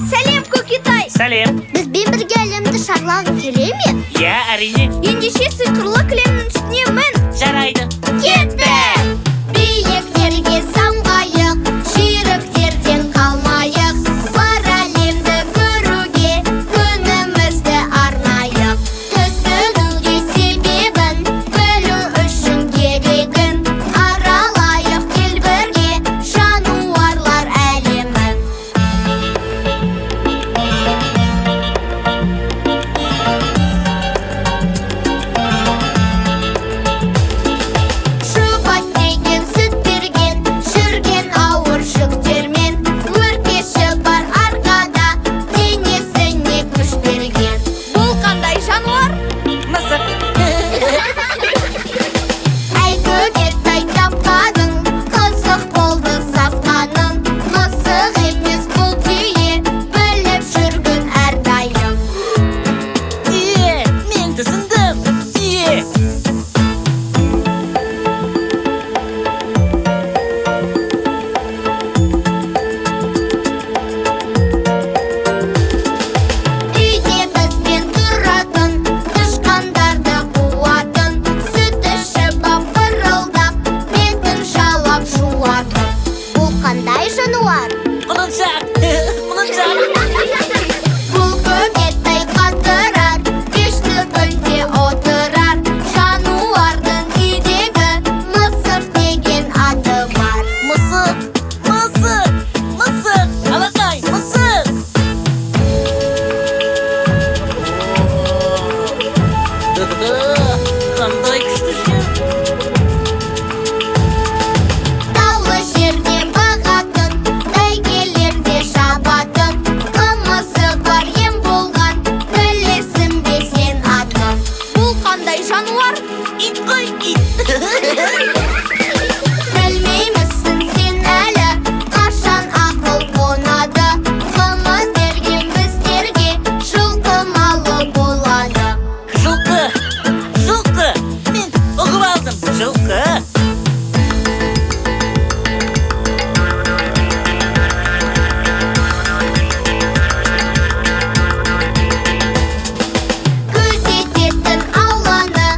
Сәлем, Көкетай. Сәлем. Бізбен бірге әлемді шарлағың келе ме? Иә, әрине. Ендеше сиқырлы кілемнің үстіне мін. Жарайды. Кетті! Биіктерге самғайық, жүйріктерден қалмайық. Бар әлемді көруге күнімізді арнайық. Түсінуге себебін, білу үшін керегін. Аралайық кел бірге жануарлар әлемін. Шубат деген сүт берген, жүрген ауыр жүктермен. Өркеші бар арқада, денесіне күш берген. Бұл қандай жануар? Мысық. Әй Көкетай тапқаның, қызық болды сатқаның. Мысық емес бұл түйе, біліп жүргін әрдайым. Мен түсіндім. Үйде бізбен тұратын, тышқандарды қуатын. Сүт ішіп ап пырылдап, бетін жалап жуатын. Бұл қандай жануар? Құлыншақ. Бұл Көкетай қатырар, пешті бүлде отырар. Жануардың үйдегі мысық деген аты бар. Мысық. Алақай, мысық. Қандай күшті жер. Таулы жерде бағатын, бәйгелерде шабатын. Қымызы бар ем болған, білесің бе сен атын? Бұл қандай жануар? Ит қой, ит. Білмеймісің сен әлі, қашан ақыл қонады. Қымыз берген біздерге жылқы малы болады. Жылқы. Мен ұғып алдым. Жылқы. Күзететін ауланы,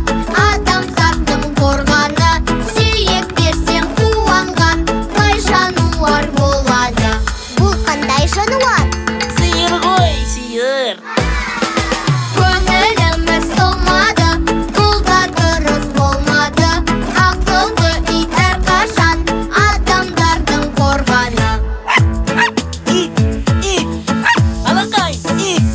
адамзаттың қорғаны. Сүйек берсең қуанған, бай жануар болады. Бұл қандай жануар? Сиыр ғой, сиыр. Көңіліміз толмады, бұл да дұрыс болмады. Ақылды ит әрқашан адамдардың қорғаны. Ит. Алақай, ит.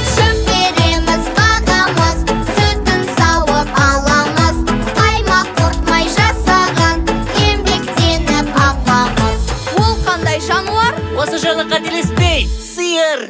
Шөп береміз, бағамыз, сүтін сауып аламыз. Қаймақ құртмай жасаған, еңбектеніп апамыз. Ол қандай жануар? Осы жолы қателеспей, сиыр.